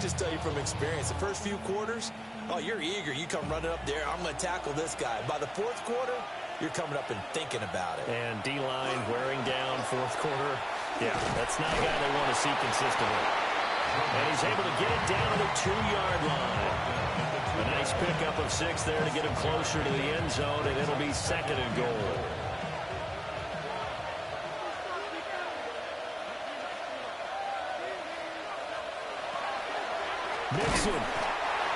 just tell you from experience, the first few quarters, oh, you're eager. You come running up there. I'm going to tackle this guy. By the fourth quarter, you're coming up and thinking about it. And D-line wearing down fourth quarter. Yeah, that's not a guy they want to see consistently. And he's able to get it down to the 2-yard line. A nice pickup of 6 there to get him closer to the end zone, and it'll be 2nd and goal. Mixon.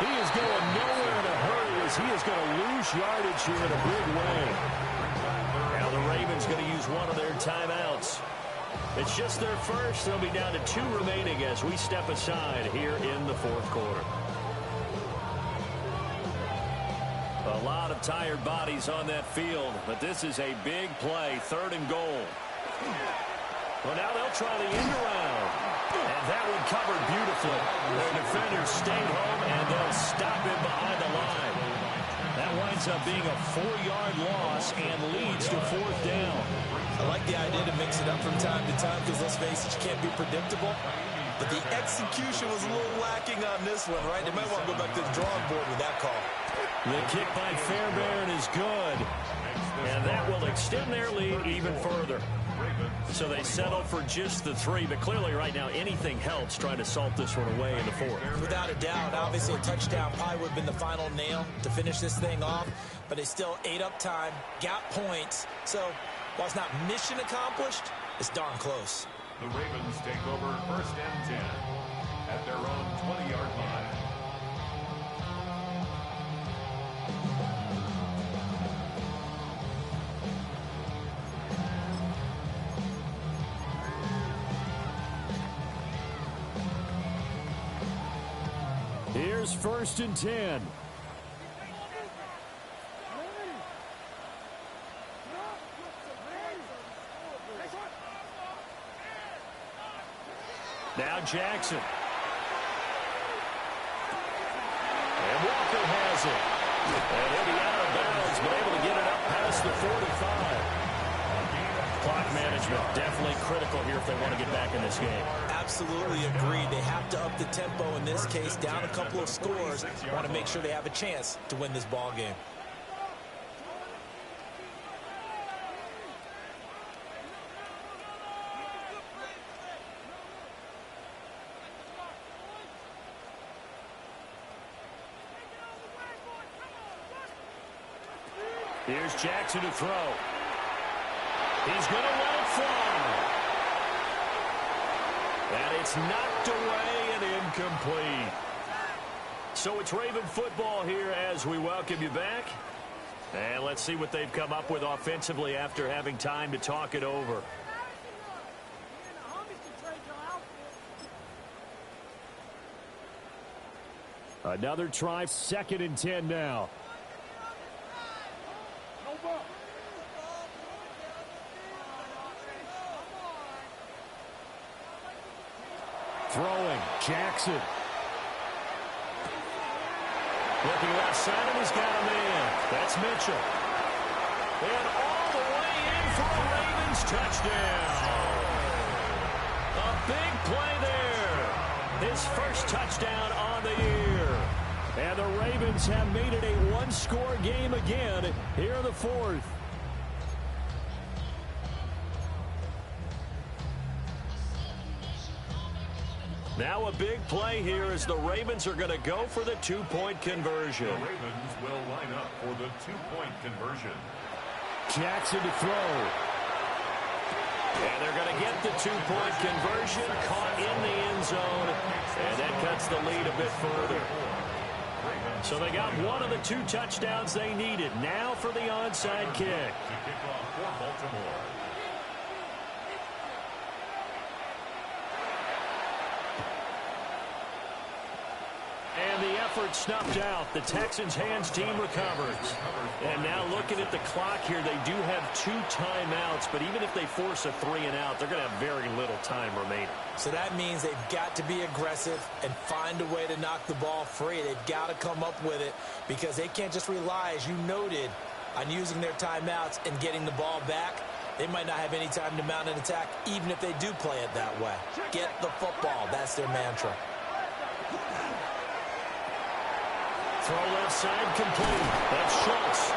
He is going nowhere in a hurry as he is going to lose yardage here in a big way. Now the Ravens going to use one of their timeouts. It's just their first. They'll be down to 2 remaining as we step aside here in the fourth quarter. A lot of tired bodies on that field, but this is a big play, 3rd and goal. Well, now they'll try the end around. And that one covered beautifully. Their defenders stayed home, and they'll stop him behind the line. That winds up being a 4-yard loss and leads to 4th down. I like the idea to mix it up from time to time because, let's face it, you can't be predictable. But the execution was a little lacking on this one, right? They might want to go back to the drawing board with that call. The kick by Fairbairn is good. And that will extend their lead even further. So they settle for just the 3, but clearly right now anything helps trying to salt this one away in the 4th. Without a doubt, obviously a touchdown probably would have been the final nail to finish this thing off, but they still ate up time, got points. So while it's not mission accomplished, it's darn close. The Ravens take over 1st and 10 at their own 20-yard line. Here's 1st and 10. Now Jackson. And Walker has it. And he'll be out of bounds, but able to get it up past the 45. Clock management definitely critical here if they want to get back in this game. Absolutely agreed. They have to up the tempo in this case, down a couple of scores. Want to make sure they have a chance to win this ball game. Here's Jackson to throw. He's going to let it fly. And it's knocked away and incomplete. So it's Raven football here as we welcome you back. And let's see what they've come up with offensively after having time to talk it over. Another try, 2nd and 10 now. Throwing, Jackson. Looking left side, and he's got a man. That's Mitchell. And all the way in for a Ravens touchdown. A big play there. His first touchdown on the year. And the Ravens have made it a 1-score game again here in the 4th. Now a big play here as the Ravens are going to go for the 2-point conversion. The Ravens will line up for the 2-point conversion. Jackson to throw. And they're going to get the 2-point conversion, caught in the end zone, and that cuts the lead a bit further. So they got one of the 2 touchdowns they needed. Now for the onside kick. To kick off for Baltimore. And the effort snuffed out. The Texans' hands team recovers. And now looking at the clock here, they do have 2 timeouts, but even if they force a 3-and-out, they're going to have very little time remaining. So that means they've got to be aggressive and find a way to knock the ball free. They've got to come up with it because they can't just rely, as you noted, on using their timeouts and getting the ball back. They might not have any time to mount an attack, even if they do play it that way. Get the football. That's their mantra. Throw left side complete. That's Schultz.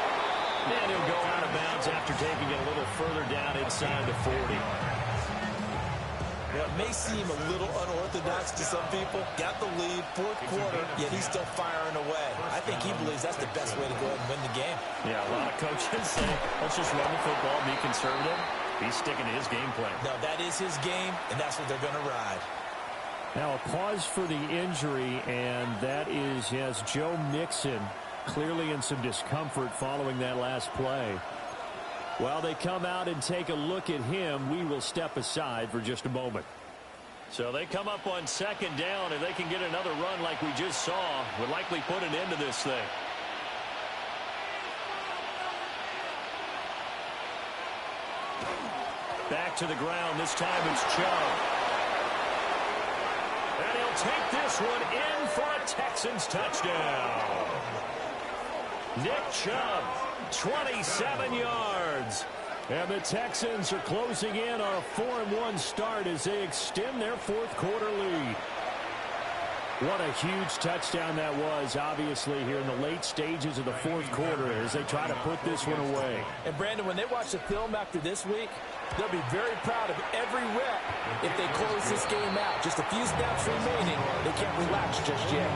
And he'll go out of bounds after taking it a little further down inside the 40. Well, it may seem a little unorthodox to some people. Got the lead, fourth quarter, yet he's still firing away. I think he believes that's the best way to go ahead and win the game. Yeah, a lot of coaches say, let's just run the football, be conservative. He's sticking to his game plan. No, that is his game, and that's what they're going to ride. Now a pause for the injury, and that is, yes, Joe Mixon clearly in some discomfort following that last play. While they come out and take a look at him, we will step aside for just a moment. So they come up on second down, and they can get another run like we just saw. Would likely put an end to this thing. Back to the ground. This time it's Chubb. And he'll take this one in for a Texans touchdown. Nick Chubb, 27 yards. And the Texans are closing in on a 4-1 start as they extend their fourth quarter lead. What a huge touchdown that was, obviously, here in the late stages of the fourth quarter as they try to put this one away. And, Brandon, when they watch the film after this week, they'll be very proud of every rep if they close this game out. Just a few snaps remaining. They can't relax just yet.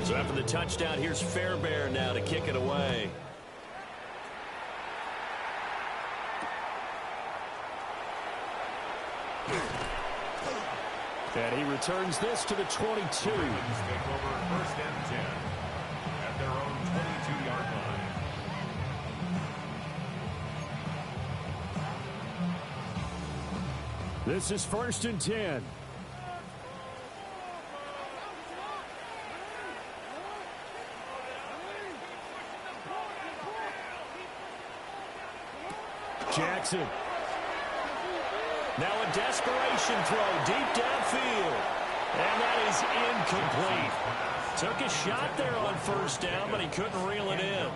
So after the touchdown, here's Fairbairn now to kick it away. And he returns this to the 22. Take over first and 10 at their own 22-yard line. This is first and 10. Jackson. Now a desperation throw deep downfield. And that is incomplete. Took a shot there on first down, but he couldn't reel it in.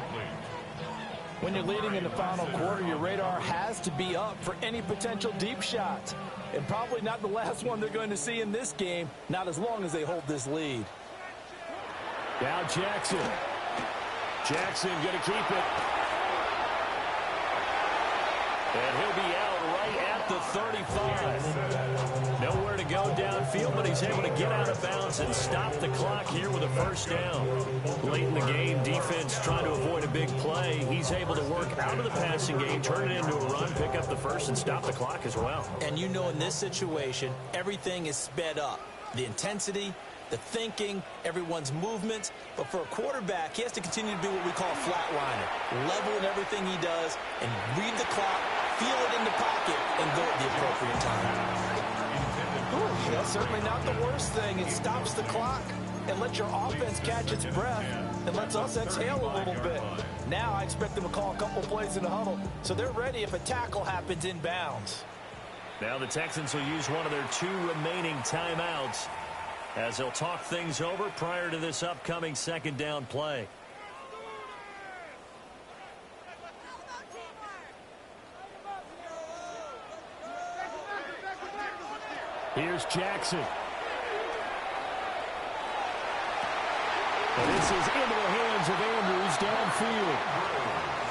When you're leading in the final quarter, your radar has to be up for any potential deep shots. And probably not the last one they're going to see in this game, not as long as they hold this lead. Now Jackson. Jackson going to keep it. And he'll be out right at the 35. Nowhere to go downfield, but he's able to get out of bounds and stop the clock here with a first down. Late in the game, defense trying to avoid a big play. He's able to work out of the passing game, turn it into a run, pick up the first, and stop the clock as well. And you know in this situation, everything is sped up. The intensity, the thinking, everyone's movements. But for a quarterback, he has to continue to do what we call a flatliner. Level in everything he does and read the clock, feel it in the pocket, and go at the appropriate time. Ooh, that's certainly not the worst thing. It stops the clock and lets your offense catch its breath and lets us exhale a little bit. Now I expect them to call a couple plays in the huddle so they're ready if a tackle happens inbounds. Now the Texans will use one of their 2 remaining timeouts as they'll talk things over prior to this upcoming second down play. Here's Jackson. And this is into the hands of Andrews downfield.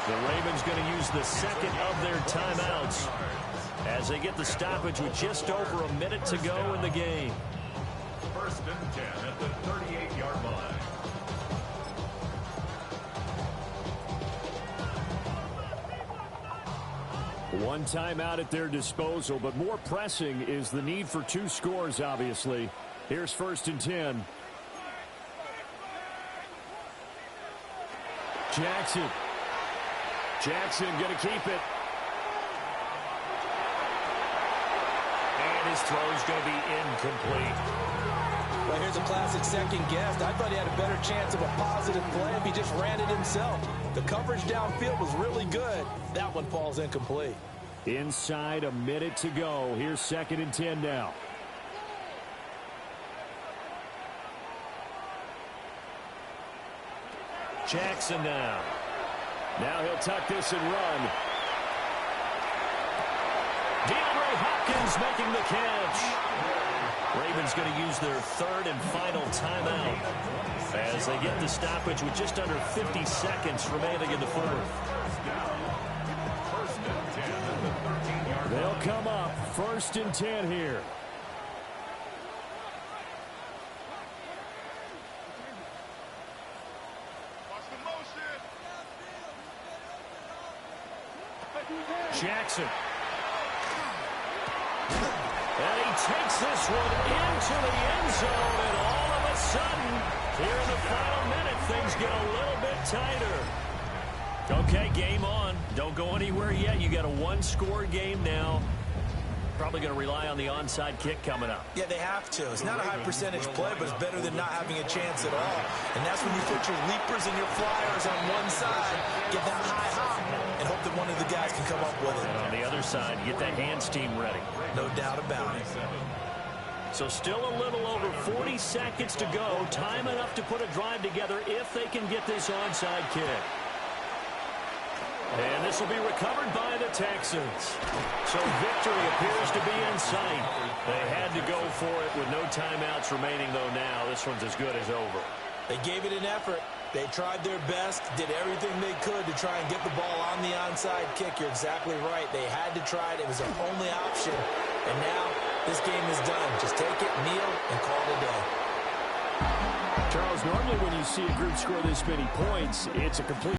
The Ravens going to use the second of their timeouts as they get the stoppage with just over a minute to go in the game. First and 10 at the 38-yard line. One timeout at their disposal, but more pressing is the need for 2 scores, obviously. Here's first and 10. Jackson. Jackson going to keep it. And his throw's going to be incomplete. Well, here's a classic second guess. I thought he had a better chance of a positive play if he just ran it himself. The coverage downfield was really good. That one falls incomplete. Inside a minute to go. Here's second and 10 now. Jackson now. Now he'll tuck this and run. DeAndre Hopkins making the catch. Ravens going to use their third and final timeout as they get the stoppage with just under 50 seconds remaining in the fourth. They'll come up 1st and 10 here. Jackson. And he takes this one into the end zone, and all of a sudden, here in the final minute, things get a little bit tighter. Okay, game on. Don't go anywhere yet. You got a one-score game now. Probably going to rely on the onside kick coming up. Yeah, they have to. It's not a high percentage play, but it's better than not having a chance at all. And that's when you put your leapers and your flyers on one side, get that high hop, and hope that one of the guys can come up with it. And on the other side, get that hands team ready. No doubt about it. So still a little over 40 seconds to go. Time enough to put a drive together if they can get this onside kick. And this will be recovered by the Texans. So victory appears to be in sight. They had to go for it with no timeouts remaining, though now this one's as good as over. They gave it an effort. They tried their best, did everything they could to try and get the ball on the onside kick. You're exactly right. They had to try it. It was their only option. And now this game is done. Just take it, kneel, and call it a day. Charles, normally when you see a group score this many points, it's a complete